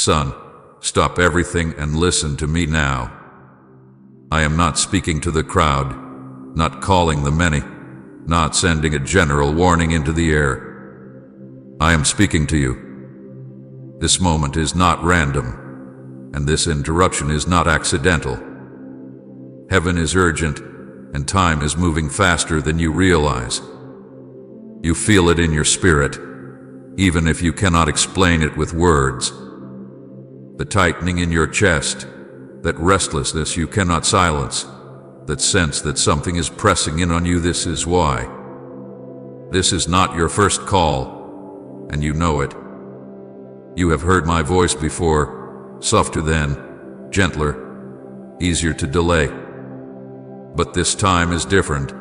Son, stop everything and listen to me now. I am not speaking to the crowd, not calling the many, not sending a general warning into the air. I am speaking to you. This moment is not random, and this interruption is not accidental. Heaven is urgent, and time is moving faster than you realize. You feel it in your spirit, even if you cannot explain it with words. The tightening in your chest, that restlessness you cannot silence, that sense that something is pressing in on you. This is why. This is not your first call, and you know it. You have heard my voice before, softer then, gentler, easier to delay. But this time is different,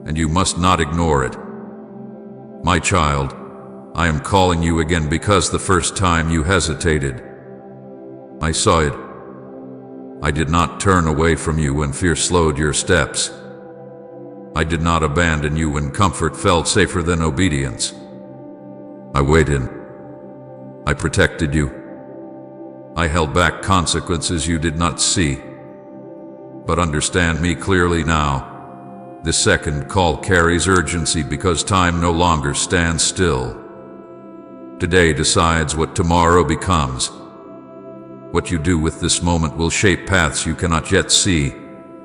and you must not ignore it. My child, I am calling you again because the first time you hesitated, I saw it. I did not turn away from you when fear slowed your steps. I did not abandon you when comfort felt safer than obedience. I waited. I protected you. I held back consequences you did not see. But understand me clearly now. This second call carries urgency because time no longer stands still. Today decides what tomorrow becomes. What you do with this moment will shape paths you cannot yet see,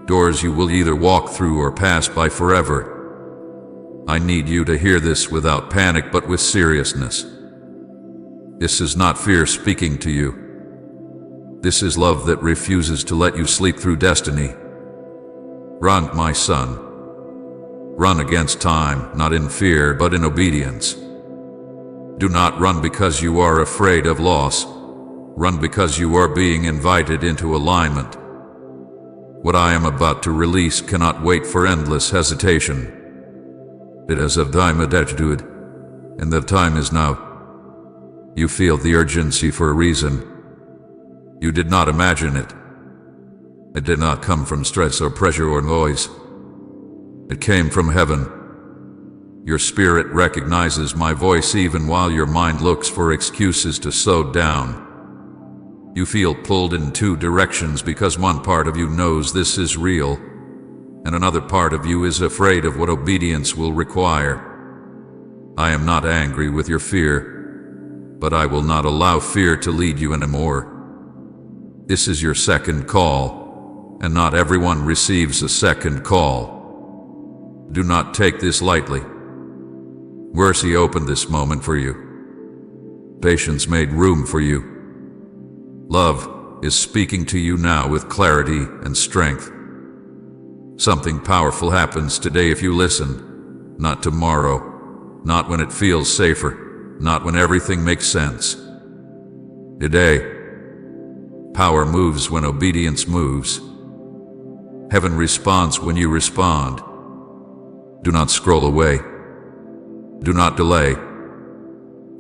doors you will either walk through or pass by forever. I need you to hear this without panic but with seriousness. This is not fear speaking to you. This is love that refuses to let you sleep through destiny. Run, my son. Run against time, not in fear but in obedience. Do not run because you are afraid of loss. Run because you are being invited into alignment. What I am about to release cannot wait for endless hesitation. It is of time attitude, and the time is now. You feel the urgency for a reason. You did not imagine it. It did not come from stress or pressure or noise. It came from heaven. Your spirit recognizes my voice even while your mind looks for excuses to slow down. You feel pulled in two directions because one part of you knows this is real, and another part of you is afraid of what obedience will require. I am not angry with your fear, but I will not allow fear to lead you anymore. This is your second call, and not everyone receives a second call. Do not take this lightly. Mercy opened this moment for you. Patience made room for you. Love is speaking to you now with clarity and strength. Something powerful happens today if you listen, not tomorrow, not when it feels safer, not when everything makes sense. Today, power moves when obedience moves. Heaven responds when you respond. Do not scroll away. Do not delay.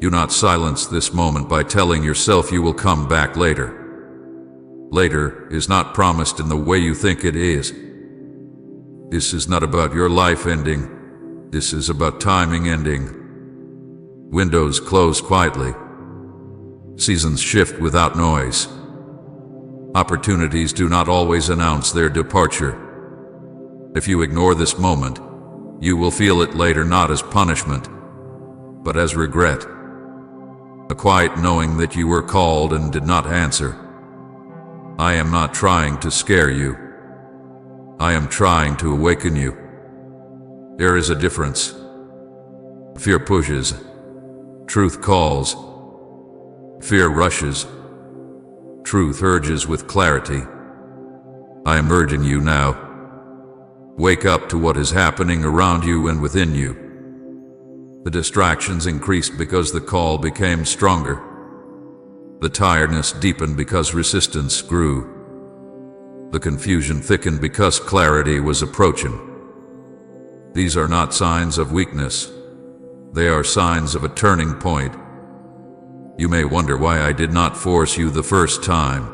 Do not silence this moment by telling yourself you will come back later. Later is not promised in the way you think it is. This is not about your life ending. This is about timing ending. Windows close quietly. Seasons shift without noise. Opportunities do not always announce their departure. If you ignore this moment, you will feel it later not as punishment, but as regret. A quiet knowing that you were called and did not answer. I am not trying to scare you. I am trying to awaken you. There is a difference. Fear pushes. Truth calls. Fear rushes. Truth urges with clarity. I am urging you now. Wake up to what is happening around you and within you. The distractions increased because the call became stronger. The tiredness deepened because resistance grew. The confusion thickened because clarity was approaching. These are not signs of weakness. They are signs of a turning point. You may wonder why I did not force you the first time.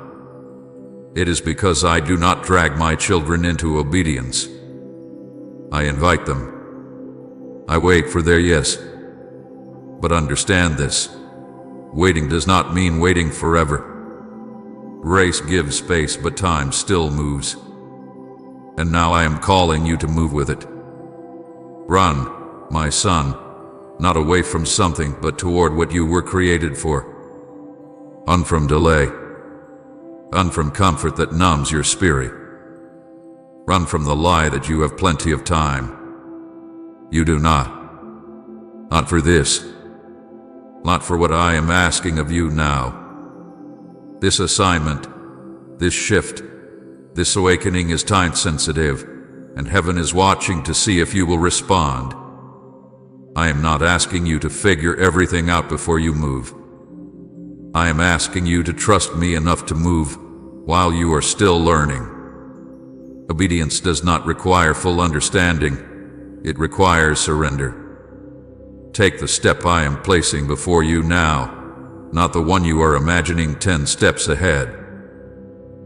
It is because I do not drag my children into obedience. I invite them. I wait for their yes. But understand this. Waiting does not mean waiting forever. Grace gives space, but time still moves. And now I am calling you to move with it. Run, my son, not away from something, but toward what you were created for. Run from delay. Run from comfort that numbs your spirit. Run from the lie that you have plenty of time. You do not. Not for this. Not for what I am asking of you now. This assignment, this shift, this awakening is time sensitive, and heaven is watching to see if you will respond. I am not asking you to figure everything out before you move. I am asking you to trust me enough to move while you are still learning. Obedience does not require full understanding. It requires surrender. Take the step I am placing before you now, not the one you are imagining 10 steps ahead.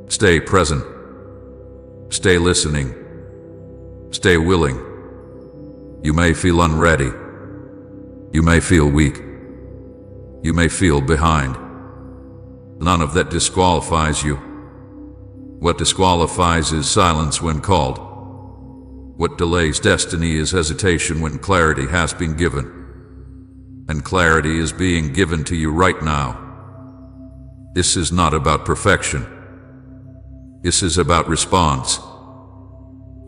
Stay present. Stay listening. Stay willing. You may feel unready. You may feel weak. You may feel behind. None of that disqualifies you. What disqualifies is silence when called. What delays destiny is hesitation when clarity has been given. And clarity is being given to you right now. This is not about perfection. This is about response.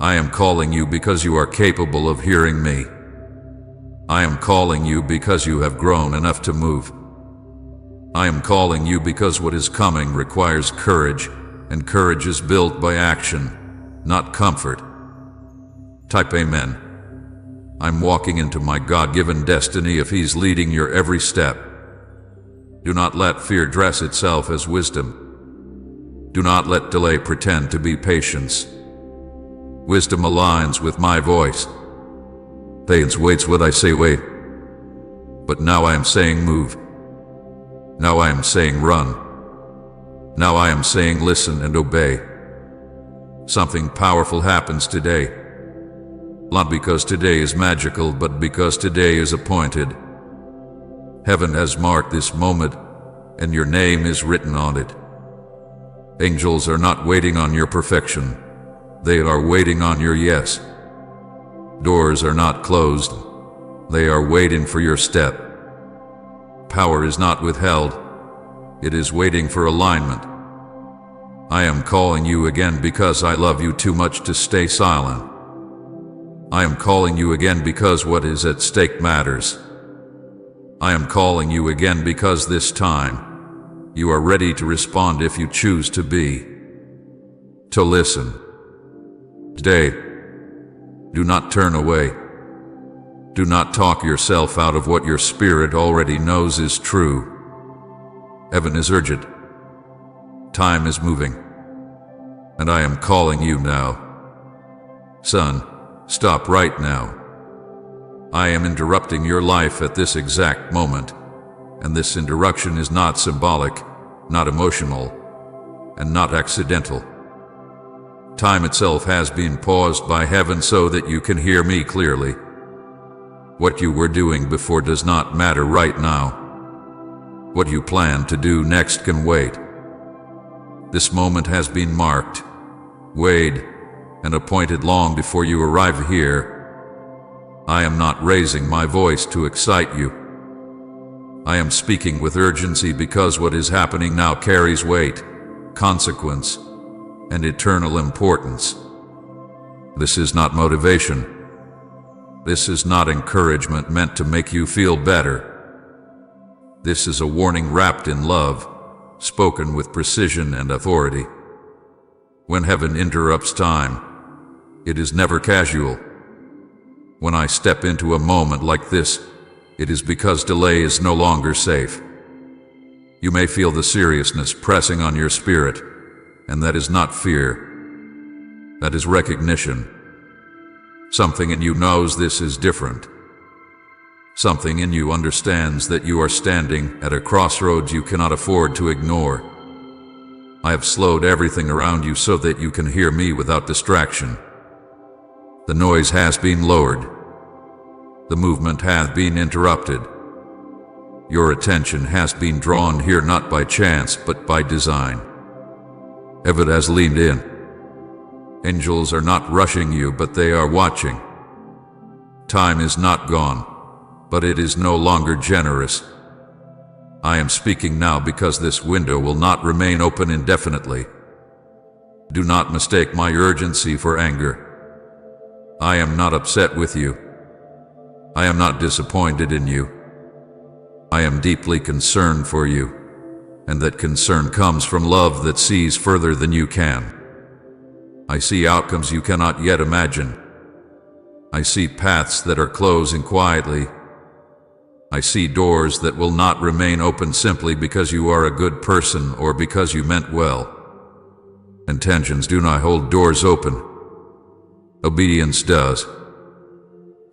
I am calling you because you are capable of hearing me. I am calling you because you have grown enough to move. I am calling you because what is coming requires courage, and courage is built by action, not comfort. Type Amen. I'm walking into my God-given destiny if He's leading your every step. Do not let fear dress itself as wisdom. Do not let delay pretend to be patience. Wisdom aligns with my voice. Patience waits what I say wait. But now I am saying move. Now I am saying run. Now I am saying listen and obey. Something powerful happens today. Not because today is magical, but because today is appointed. Heaven has marked this moment, and your name is written on it. Angels are not waiting on your perfection. They are waiting on your yes. Doors are not closed. They are waiting for your step. Power is not withheld. It is waiting for alignment. I am calling you again because I love you too much to stay silent. I am calling you again because what is at stake matters. I am calling you again because this time, you are ready to respond if you choose to be. To listen. Today, do not turn away. Do not talk yourself out of what your spirit already knows is true. Heaven is urgent. Time is moving. And I am calling you now. Son, stop right now. I am interrupting your life at this exact moment, and this interruption is not symbolic, not emotional, and not accidental. Time itself has been paused by heaven so that you can hear me clearly. What you were doing before does not matter right now. What you plan to do next can wait. This moment has been marked, weighed, and appointed long before you arrive here. I am not raising my voice to excite you. I am speaking with urgency because what is happening now carries weight, consequence, and eternal importance. This is not motivation. This is not encouragement meant to make you feel better. This is a warning wrapped in love, spoken with precision and authority. When heaven interrupts time, it is never casual. When I step into a moment like this, it is because delay is no longer safe. You may feel the seriousness pressing on your spirit, and that is not fear. That is recognition. Something in you knows this is different. Something in you understands that you are standing at a crossroads you cannot afford to ignore. I have slowed everything around you so that you can hear me without distraction. The noise has been lowered. The movement has been interrupted. Your attention has been drawn here not by chance but by design. Heaven has leaned in. Angels are not rushing you, but they are watching. Time is not gone, but it is no longer generous. I am speaking now because this window will not remain open indefinitely. Do not mistake my urgency for anger. I am not upset with you. I am not disappointed in you. I am deeply concerned for you, and that concern comes from love that sees further than you can. I see outcomes you cannot yet imagine. I see paths that are closing quietly. I see doors that will not remain open simply because you are a good person or because you meant well. Intentions do not hold doors open. Obedience does.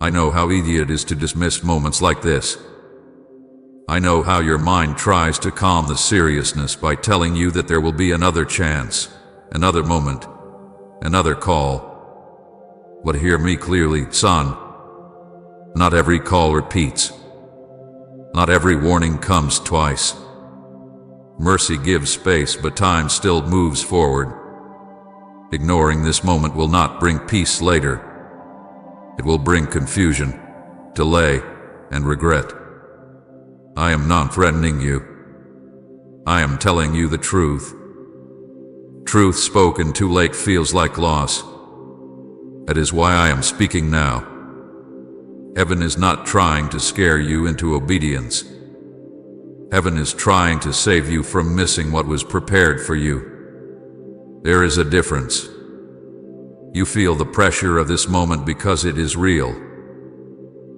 I know how easy it is to dismiss moments like this. I know how your mind tries to calm the seriousness by telling you that there will be another chance, another moment, another call. But hear me clearly, son. Not every call repeats. Not every warning comes twice. Mercy gives space, but time still moves forward. Ignoring this moment will not bring peace later. It will bring confusion, delay, and regret. I am not threatening you. I am telling you the truth. Truth spoken too late feels like loss. That is why I am speaking now. Heaven is not trying to scare you into obedience. Heaven is trying to save you from missing what was prepared for you. There is a difference. You feel the pressure of this moment because it is real.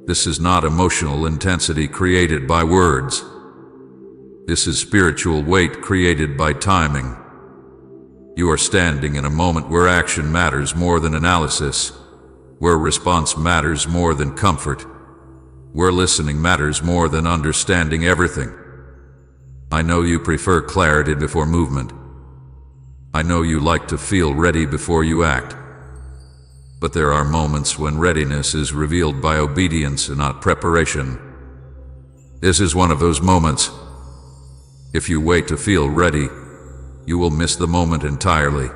This is not emotional intensity created by words. This is spiritual weight created by timing. You are standing in a moment where action matters more than analysis, where response matters more than comfort, where listening matters more than understanding everything. I know you prefer clarity before movement. I know you like to feel ready before you act. But there are moments when readiness is revealed by obedience and not preparation. This is one of those moments. If you wait to feel ready, you will miss the moment entirely.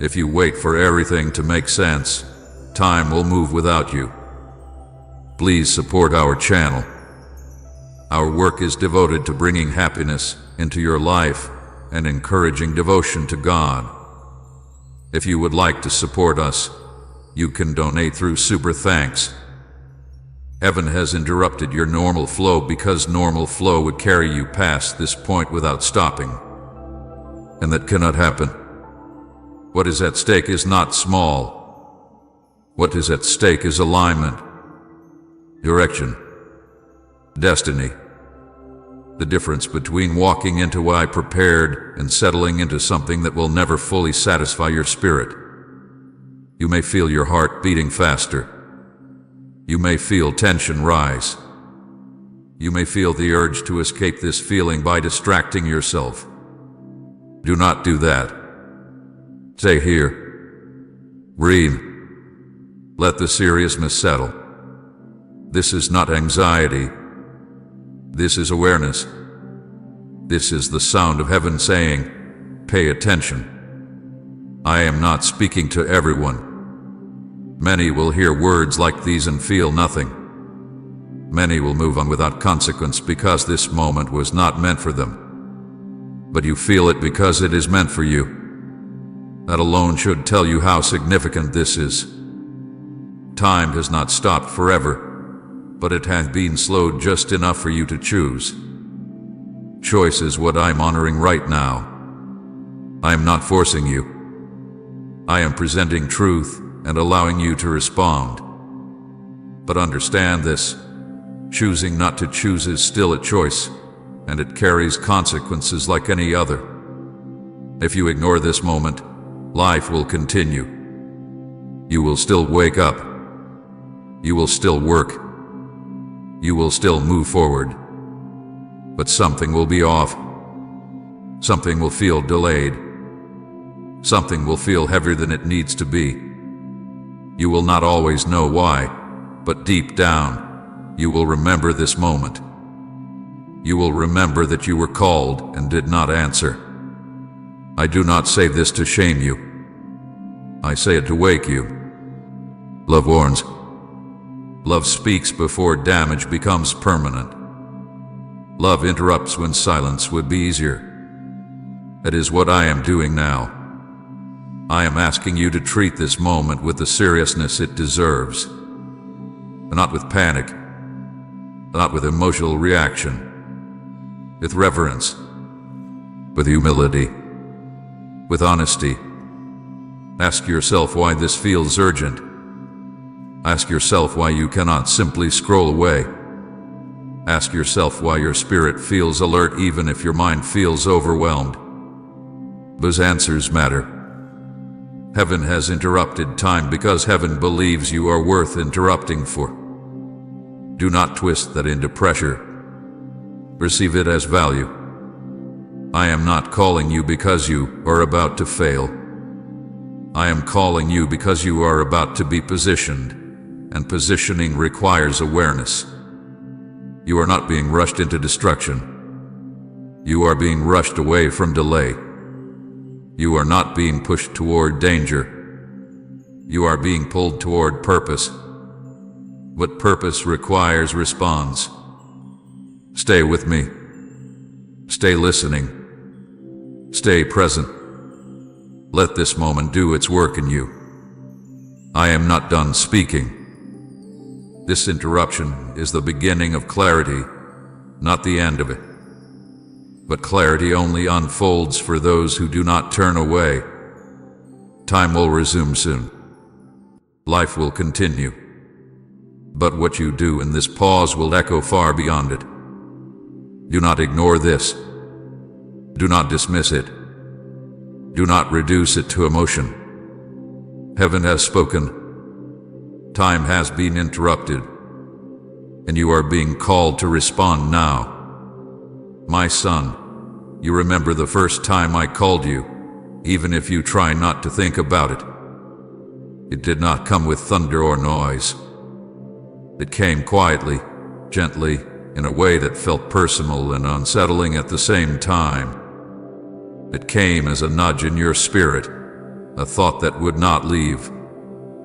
If you wait for everything to make sense, time will move without you. Please support our channel. Our work is devoted to bringing happiness into your life and encouraging devotion to God. If you would like to support us, you can donate through Super Thanks. Heaven has interrupted your normal flow because normal flow would carry you past this point without stopping. And that cannot happen. What is at stake is not small. What is at stake is alignment, direction, destiny. The difference between walking into what I prepared and settling into something that will never fully satisfy your spirit. You may feel your heart beating faster. You may feel tension rise. You may feel the urge to escape this feeling by distracting yourself. Do not do that. Stay here. Breathe. Let the seriousness settle. This is not anxiety. This is awareness. This is the sound of heaven saying, pay attention. I am not speaking to everyone. Many will hear words like these and feel nothing. Many will move on without consequence because this moment was not meant for them. But you feel it because it is meant for you. That alone should tell you how significant this is. Time has not stopped forever, but it has been slowed just enough for you to choose. Choice is what I'm honoring right now. I am not forcing you. I am presenting truth and allowing you to respond. But understand this, choosing not to choose is still a choice, and it carries consequences like any other. If you ignore this moment, life will continue. You will still wake up. You will still work. You will still move forward. But something will be off. Something will feel delayed. Something will feel heavier than it needs to be. You will not always know why, but deep down, you will remember this moment. You will remember that you were called and did not answer. I do not say this to shame you. I say it to wake you. Love warns. Love speaks before damage becomes permanent. Love interrupts when silence would be easier. That is what I am doing now. I am asking you to treat this moment with the seriousness it deserves. Not with panic, not with emotional reaction, with reverence, with humility, with honesty. Ask yourself why this feels urgent. Ask yourself why you cannot simply scroll away. Ask yourself why your spirit feels alert even if your mind feels overwhelmed. Those answers matter. Heaven has interrupted time because heaven believes you are worth interrupting for. Do not twist that into pressure. Receive it as value. I am not calling you because you are about to fail. I am calling you because you are about to be positioned, and positioning requires awareness. You are not being rushed into destruction. You are being rushed away from delay. You are not being pushed toward danger. You are being pulled toward purpose. What purpose requires response. Stay with me. Stay listening. Stay present. Let this moment do its work in you. I am not done speaking. This interruption is the beginning of clarity, not the end of it. But clarity only unfolds for those who do not turn away. Time will resume soon. Life will continue. But what you do in this pause will echo far beyond it. Do not ignore this. Do not dismiss it. Do not reduce it to emotion. Heaven has spoken. Time has been interrupted, and you are being called to respond now. My son, you remember the first time I called you, even if you try not to think about it. It did not come with thunder or noise. It came quietly, gently, in a way that felt personal and unsettling at the same time. It came as a nudge in your spirit, a thought that would not leave,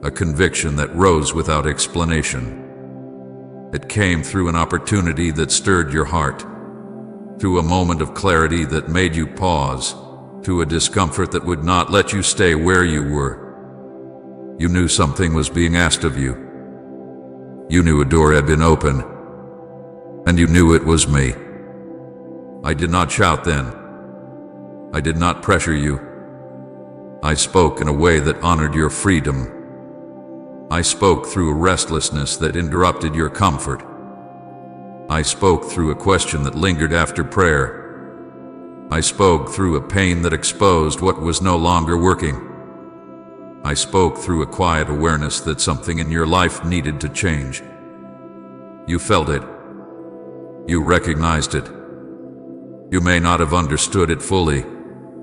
a conviction that rose without explanation. It came through an opportunity that stirred your heart, through a moment of clarity that made you pause, through a discomfort that would not let you stay where you were. You knew something was being asked of you. You knew a door had been opened, and you knew it was me. I did not shout then. I did not pressure you. I spoke in a way that honored your freedom. I spoke through a restlessness that interrupted your comfort. I spoke through a question that lingered after prayer. I spoke through a pain that exposed what was no longer working. I spoke through a quiet awareness that something in your life needed to change. You felt it. You recognized it. You may not have understood it fully,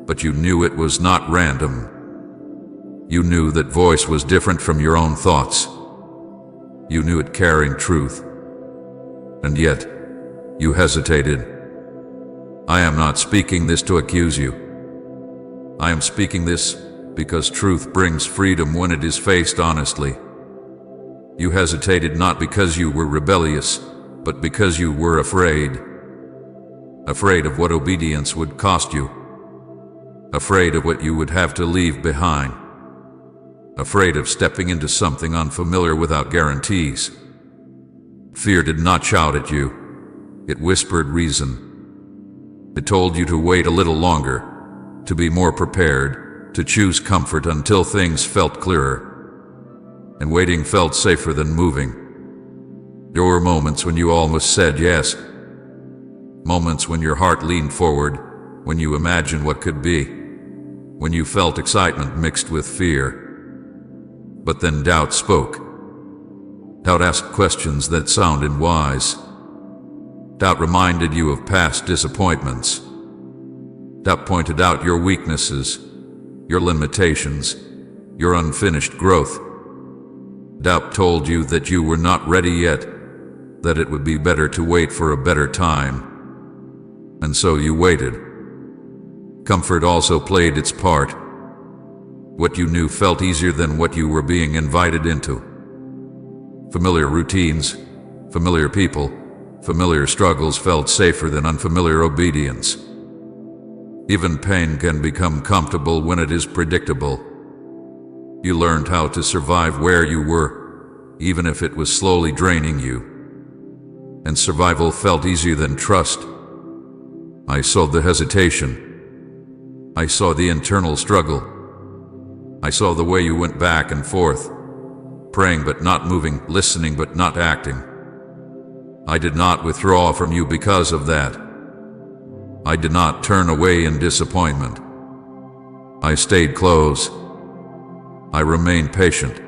but you knew it was not random. You knew that voice was different from your own thoughts. You knew it carrying truth. And yet, you hesitated. I am not speaking this to accuse you. I am speaking this because truth brings freedom when it is faced honestly. You hesitated not because you were rebellious, but because you were afraid. Afraid of what obedience would cost you. Afraid of what you would have to leave behind. Afraid of stepping into something unfamiliar without guarantees. Fear did not shout at you. It whispered reason. It told you to wait a little longer, to be more prepared, to choose comfort until things felt clearer. And waiting felt safer than moving. There were moments when you almost said yes. Moments when your heart leaned forward, when you imagined what could be, when you felt excitement mixed with fear. But then doubt spoke. Doubt asked questions that sounded wise. Doubt reminded you of past disappointments. Doubt pointed out your weaknesses, your limitations, your unfinished growth. Doubt told you that you were not ready yet, that it would be better to wait for a better time. And so you waited. Comfort also played its part. What you knew felt easier than what you were being invited into. Familiar routines, familiar people, familiar struggles felt safer than unfamiliar obedience. Even pain can become comfortable when it is predictable. You learned how to survive where you were, even if it was slowly draining you. And survival felt easier than trust. I saw the hesitation. I saw the internal struggle. I saw the way you went back and forth, praying but not moving, listening but not acting. I did not withdraw from you because of that. I did not turn away in disappointment. I stayed close. I remained patient.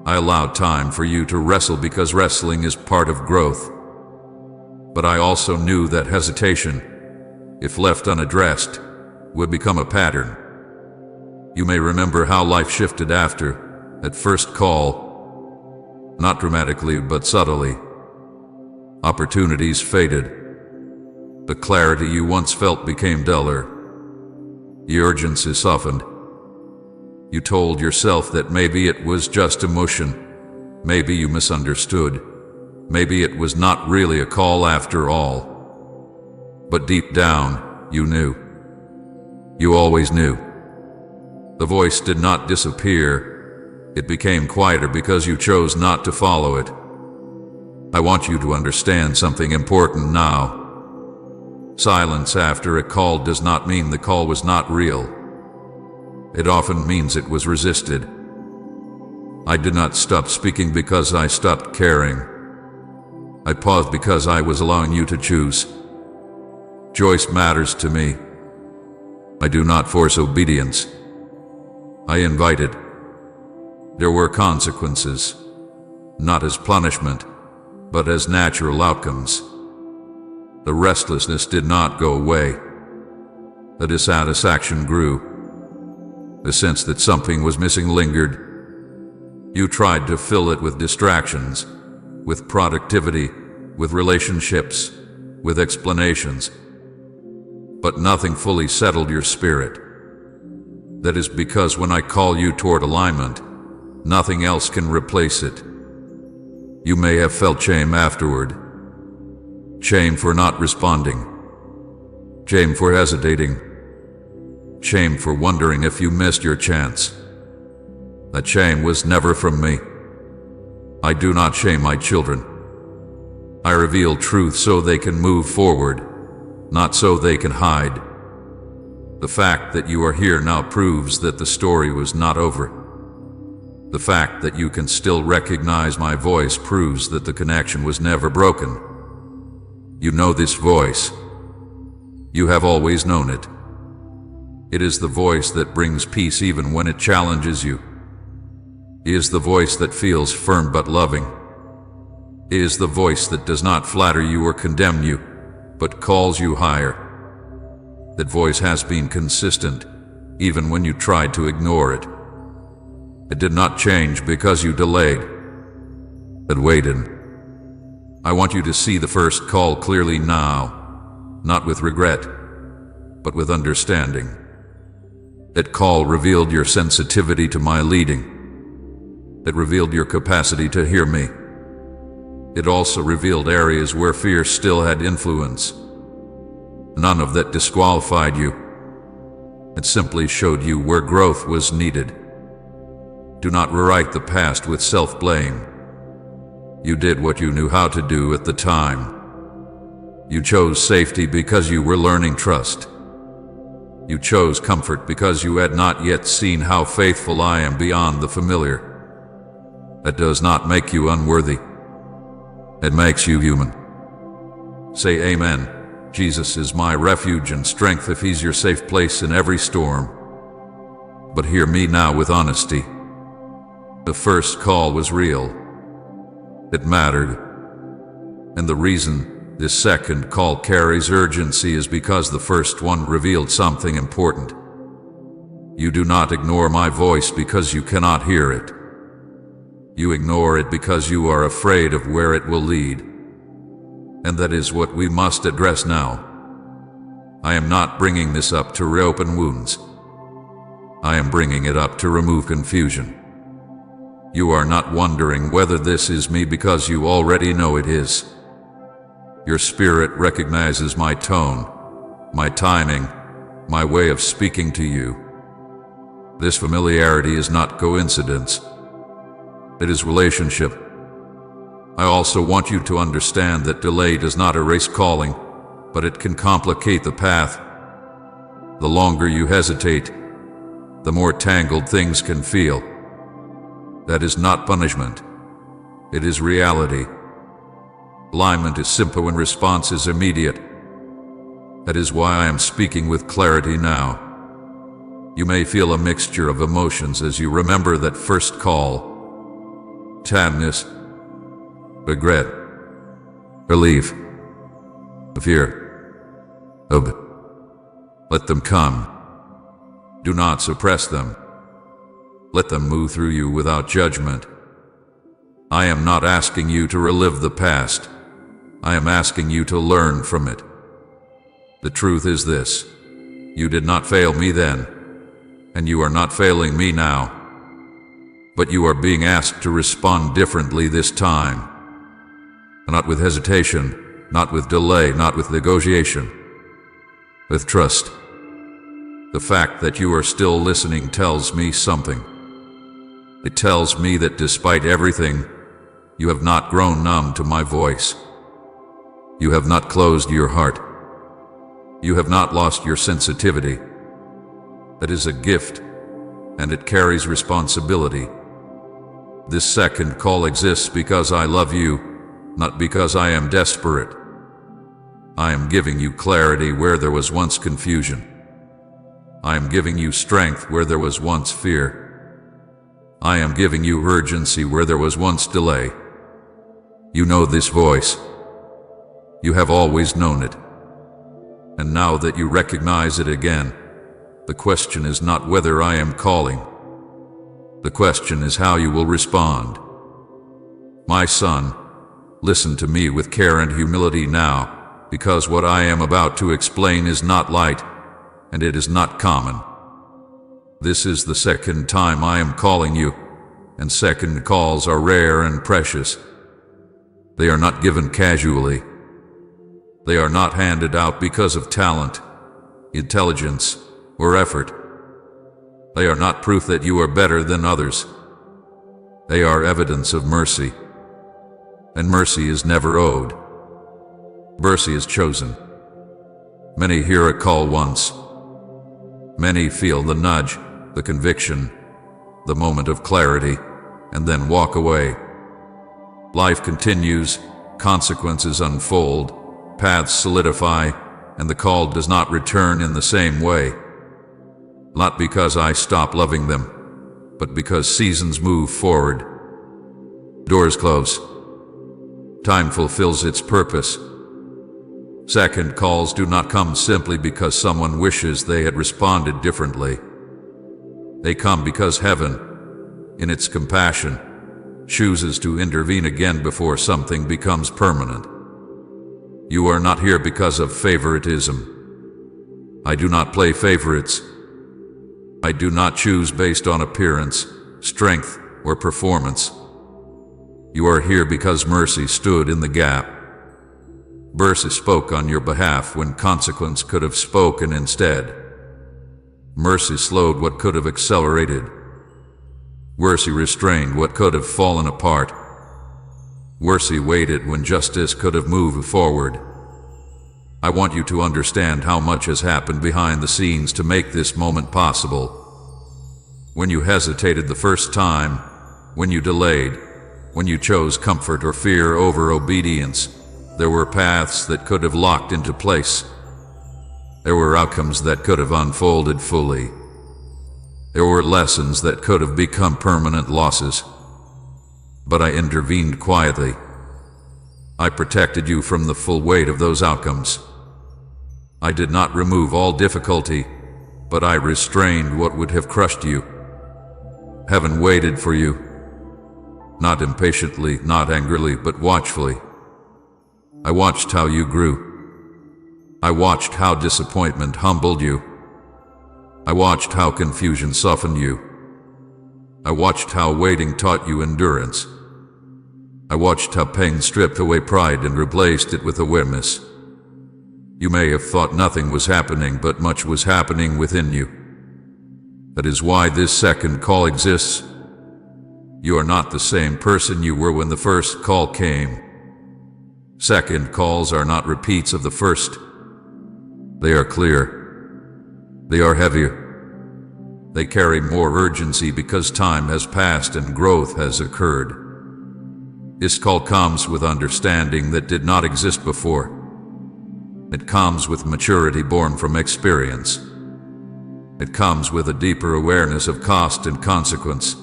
I allowed time for you to wrestle because wrestling is part of growth. But I also knew that hesitation, if left unaddressed, would become a pattern. You may remember how life shifted after that first call. Not dramatically, but subtly. Opportunities faded. The clarity you once felt became duller. The urgency softened. You told yourself that maybe it was just emotion. Maybe you misunderstood. Maybe it was not really a call after all. But deep down, you knew. You always knew. The voice did not disappear. It became quieter because you chose not to follow it. I want you to understand something important now. Silence after a call does not mean the call was not real. It often means it was resisted. I did not stop speaking because I stopped caring. I paused because I was allowing you to choose. Choice matters to me. I do not force obedience. I invite it. There were consequences, not as punishment, but as natural outcomes. The restlessness did not go away. The dissatisfaction grew. The sense that something was missing lingered. You tried to fill it with distractions, with productivity, with relationships, with explanations. But nothing fully settled your spirit. That is because when I call you toward alignment, nothing else can replace it. You may have felt shame afterward. Shame for not responding. Shame for hesitating. Shame for wondering if you missed your chance. That shame was never from me. I do not shame my children. I reveal truth so they can move forward, not so they can hide. The fact that you are here now proves that the story was not over. The fact that you can still recognize my voice proves that the connection was never broken. You know this voice. You have always known it. It is the voice that brings peace even when it challenges you. It is the voice that feels firm but loving. It is the voice that does not flatter you or condemn you, but calls you higher. That voice has been consistent, even when you tried to ignore it. It did not change because you delayed. It waited. I want you to see the first call clearly now, not with regret, but with understanding. That call revealed your sensitivity to my leading. It revealed your capacity to hear me. It also revealed areas where fear still had influence. None of that disqualified you. It simply showed you where growth was needed. Do not rewrite the past with self-blame. You did what you knew how to do at the time. You chose safety because you were learning trust. You chose comfort because you had not yet seen how faithful I am beyond the familiar. That does not make you unworthy. It makes you human. Say amen. Jesus is my refuge and strength if he's your safe place in every storm. But hear me now with honesty. The first call was real. It mattered. And the reason this second call carries urgency is because the first one revealed something important. You do not ignore my voice because you cannot hear it. You ignore it because you are afraid of where it will lead. And that is what we must address now. I am not bringing this up to reopen wounds. I am bringing it up to remove confusion. You are not wondering whether this is me because you already know it is. Your spirit recognizes my tone, my timing, my way of speaking to you. This familiarity is not coincidence. It is relationship. I also want you to understand that delay does not erase calling, but it can complicate the path. The longer you hesitate, the more tangled things can feel. That is not punishment. It is reality. Alignment is simple when response is immediate. That is why I am speaking with clarity now. You may feel a mixture of emotions as you remember that first call. Sadness, regret, relief, fear. Let them come. Do not suppress them. Let them move through you without judgment. I am not asking you to relive the past. I am asking you to learn from it. The truth is this: you did not fail me then, and you are not failing me now. But you are being asked to respond differently this time. Not with hesitation, not with delay, not with negotiation. With trust. The fact that you are still listening tells me something. It tells me that despite everything, you have not grown numb to my voice. You have not closed your heart. You have not lost your sensitivity. That is a gift, and it carries responsibility. This second call exists because I love you, not because I am desperate. I am giving you clarity where there was once confusion. I am giving you strength where there was once fear. I am giving you urgency where there was once delay. You know this voice. You have always known it. And now that you recognize it again, the question is not whether I am calling. The question is how you will respond. My son, listen to me with care and humility now, because what I am about to explain is not light, and it is not common. This is the second time I am calling you, and second calls are rare and precious. They are not given casually. They are not handed out because of talent, intelligence, or effort. They are not proof that you are better than others. They are evidence of mercy. And mercy is never owed. Mercy is chosen. Many hear a call once. Many feel the nudge, the conviction, the moment of clarity, and then walk away. Life continues, consequences unfold, paths solidify, and the call does not return in the same way. Not because I stop loving them, but because seasons move forward. Doors close. Time fulfills its purpose. Second calls do not come simply because someone wishes they had responded differently. They come because heaven, in its compassion, chooses to intervene again before something becomes permanent. You are not here because of favoritism. I do not play favorites. I do not choose based on appearance, strength, or performance. You are here because mercy stood in the gap. Mercy spoke on your behalf when consequence could have spoken instead. Mercy slowed what could have accelerated. Mercy restrained what could have fallen apart. Mercy waited when justice could have moved forward. I want you to understand how much has happened behind the scenes to make this moment possible. When you hesitated the first time, when you delayed, when you chose comfort or fear over obedience, there were paths that could have locked into place. There were outcomes that could have unfolded fully. There were lessons that could have become permanent losses. But I intervened quietly. I protected you from the full weight of those outcomes. I did not remove all difficulty, but I restrained what would have crushed you. Heaven waited for you. Not impatiently, not angrily, but watchfully. I watched how you grew. I watched how disappointment humbled you. I watched how confusion softened you. I watched how waiting taught you endurance. I watched how pain stripped away pride and replaced it with awareness. You may have thought nothing was happening, but much was happening within you. That is why this second call exists. You are not the same person you were when the first call came. Second calls are not repeats of the first. They are clear. They are heavier. They carry more urgency because time has passed and growth has occurred. This call comes with understanding that did not exist before. It comes with maturity born from experience. It comes with a deeper awareness of cost and consequence.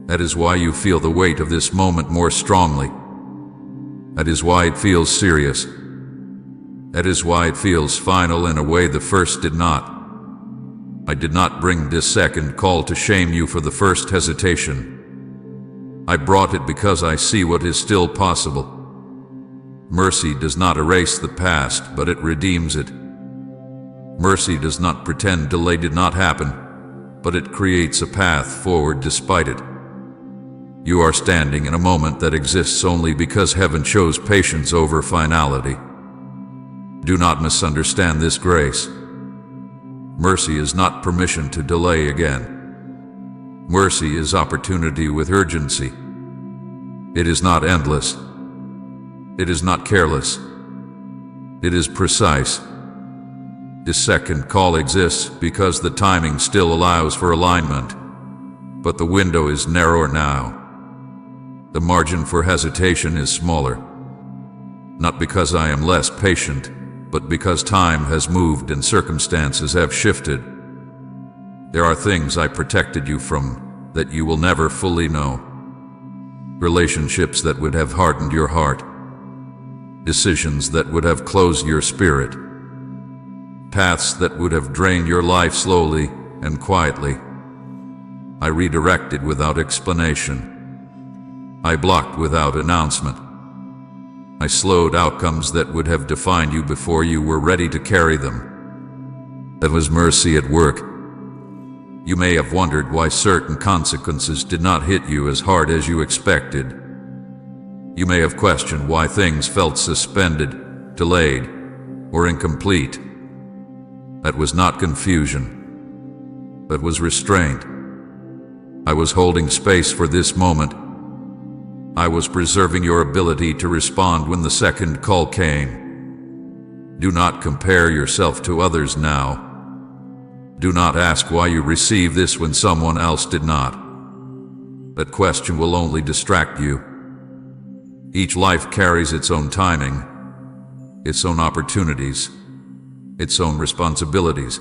That is why you feel the weight of this moment more strongly. That is why it feels serious. That is why it feels final in a way the first did not. I did not bring this second call to shame you for the first hesitation. I brought it because I see what is still possible. Mercy does not erase the past, but it redeems it. Mercy does not pretend delay did not happen, but it creates a path forward despite it. You are standing in a moment that exists only because heaven chose patience over finality. Do not misunderstand this grace. Mercy is not permission to delay again. Mercy is opportunity with urgency. It is not endless. It is not careless. It is precise. This second call exists because the timing still allows for alignment, but the window is narrower now. The margin for hesitation is smaller. Not because I am less patient, but because time has moved and circumstances have shifted. There are things I protected you from that you will never fully know. Relationships that would have hardened your heart. Decisions that would have closed your spirit. Paths that would have drained your life slowly and quietly. I redirected without explanation. I blocked without announcement. I slowed outcomes that would have defined you before you were ready to carry them. That was mercy at work. You may have wondered why certain consequences did not hit you as hard as you expected. You may have questioned why things felt suspended, delayed, or incomplete. That was not confusion. That was restraint. I was holding space for this moment. I was preserving your ability to respond when the second call came. Do not compare yourself to others now. Do not ask why you received this when someone else did not. That question will only distract you. Each life carries its own timing, its own opportunities, its own responsibilities.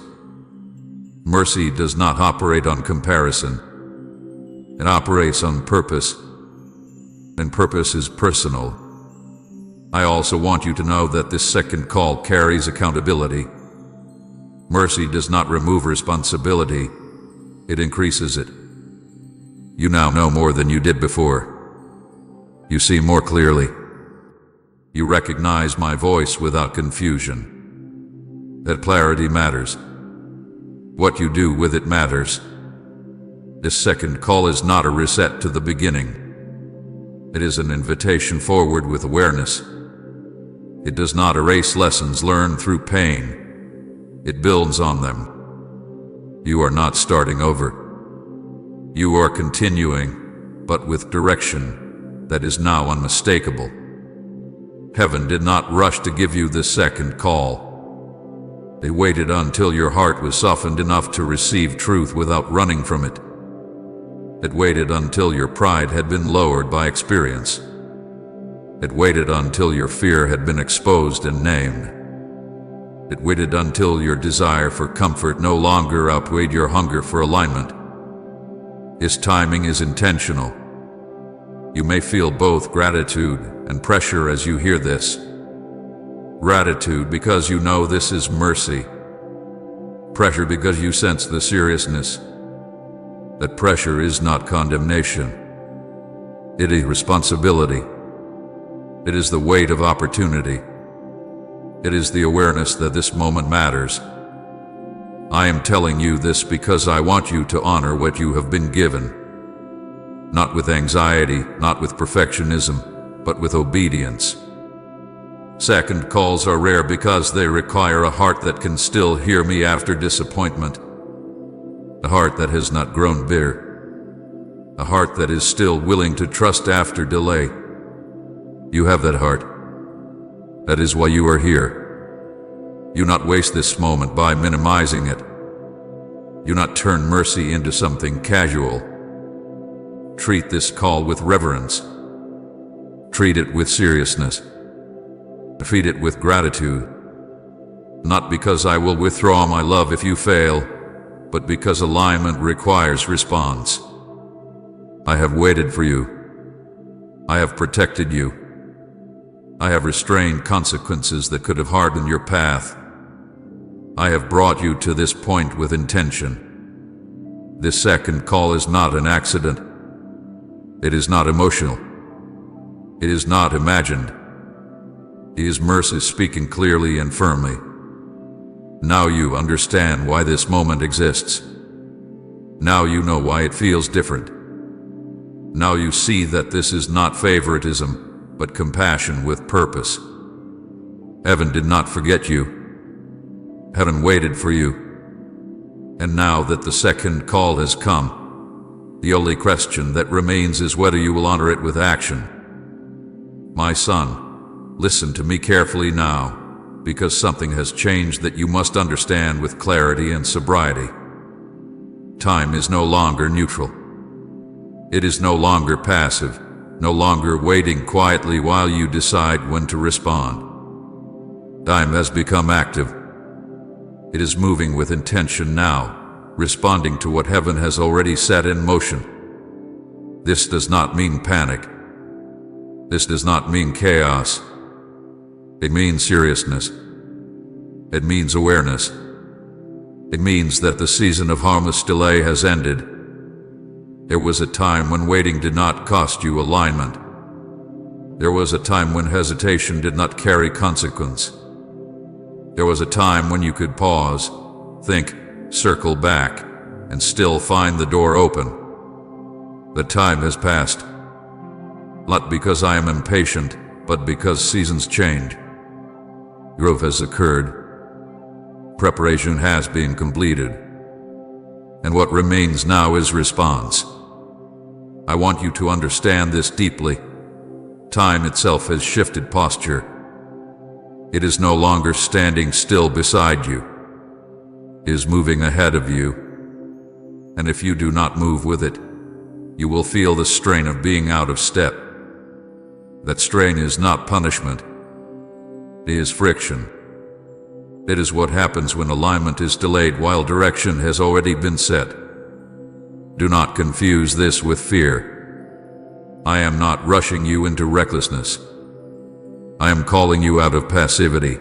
Mercy does not operate on comparison. It operates on purpose, and purpose is personal. I also want you to know that this second call carries accountability. Mercy does not remove responsibility, it increases it. You now know more than you did before. You see more clearly. You recognize my voice without confusion. That clarity matters. What you do with it matters. This second call is not a reset to the beginning. It is an invitation forward with awareness. It does not erase lessons learned through pain. It builds on them. You are not starting over. You are continuing, but with direction that is now unmistakable. Heaven did not rush to give you this second call. They waited until your heart was softened enough to receive truth without running from it. It waited until your pride had been lowered by experience. It waited until your fear had been exposed and named. It waited until your desire for comfort no longer outweighed your hunger for alignment. His timing is intentional. You may feel both gratitude and pressure as you hear this. Gratitude because you know this is mercy. Pressure because you sense the seriousness. That pressure is not condemnation. It is responsibility. It is the weight of opportunity. It is the awareness that this moment matters. I am telling you this because I want you to honor what you have been given. Not with anxiety, not with perfectionism, but with obedience. Second calls are rare because they require a heart that can still hear me after disappointment. A heart that has not grown bitter. A heart that is still willing to trust after delay. You have that heart. That is why you are here. You not waste this moment by minimizing it. You not turn mercy into something casual. Treat this call with reverence. Treat it with seriousness. Treat it with gratitude. Not because I will withdraw my love if you fail, but because alignment requires response. I have waited for you. I have protected you. I have restrained consequences that could have hardened your path. I have brought you to this point with intention. This second call is not an accident. It is not emotional. It is not imagined. It is mercy speaking clearly and firmly. Now you understand why this moment exists. Now you know why it feels different. Now you see that this is not favoritism, but compassion with purpose. Heaven did not forget you. Heaven waited for you. And now that the second call has come, the only question that remains is whether you will honor it with action. My son, listen to me carefully now, because something has changed that you must understand with clarity and sobriety. Time is no longer neutral. It is no longer passive, no longer waiting quietly while you decide when to respond. Time has become active. It is moving with intention now, responding to what heaven has already set in motion. This does not mean panic. This does not mean chaos. It means seriousness. It means awareness. It means that the season of harmless delay has ended. There was a time when waiting did not cost you alignment. There was a time when hesitation did not carry consequence. There was a time when you could pause, think, circle back, and still find the door open. The time has passed. Not because I am impatient, but because seasons change. Growth has occurred. Preparation has been completed. And what remains now is response. I want you to understand this deeply. Time itself has shifted posture. It is no longer standing still beside you. It is moving ahead of you. And if you do not move with it, you will feel the strain of being out of step. That strain is not punishment. It is friction. It is what happens when alignment is delayed while direction has already been set. Do not confuse this with fear. I am not rushing you into recklessness. I am calling you out of passivity.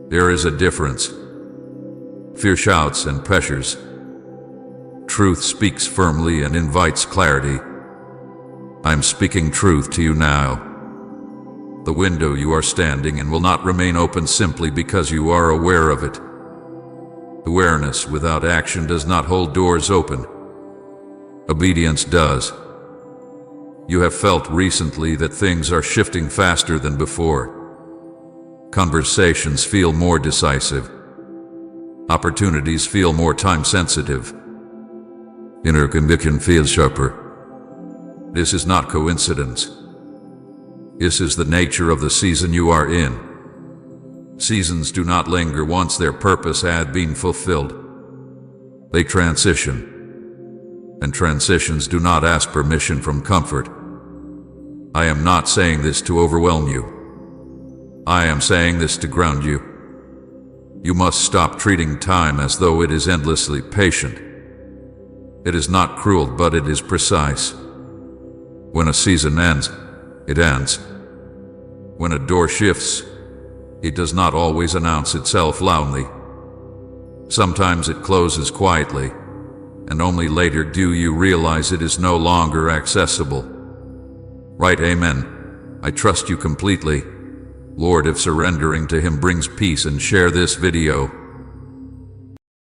There is a difference. Fear shouts and pressures. Truth speaks firmly and invites clarity. I am speaking truth to you now. The window you are standing in will not remain open simply because you are aware of it. Awareness without action does not hold doors open. Obedience does. You have felt recently that things are shifting faster than before. Conversations feel more decisive. Opportunities feel more time-sensitive. Inner conviction feels sharper. This is not coincidence. This is the nature of the season you are in. Seasons do not linger once their purpose had been fulfilled. They transition. And transitions do not ask permission from comfort. I am not saying this to overwhelm you. I am saying this to ground you. You must stop treating time as though it is endlessly patient. It is not cruel, but it is precise. When a season ends, it ends. When a door shifts, it does not always announce itself loudly. Sometimes it closes quietly, and only later do you realize it is no longer accessible. Right, amen. I trust you completely. Lord, if surrendering to Him brings peace, and share this video.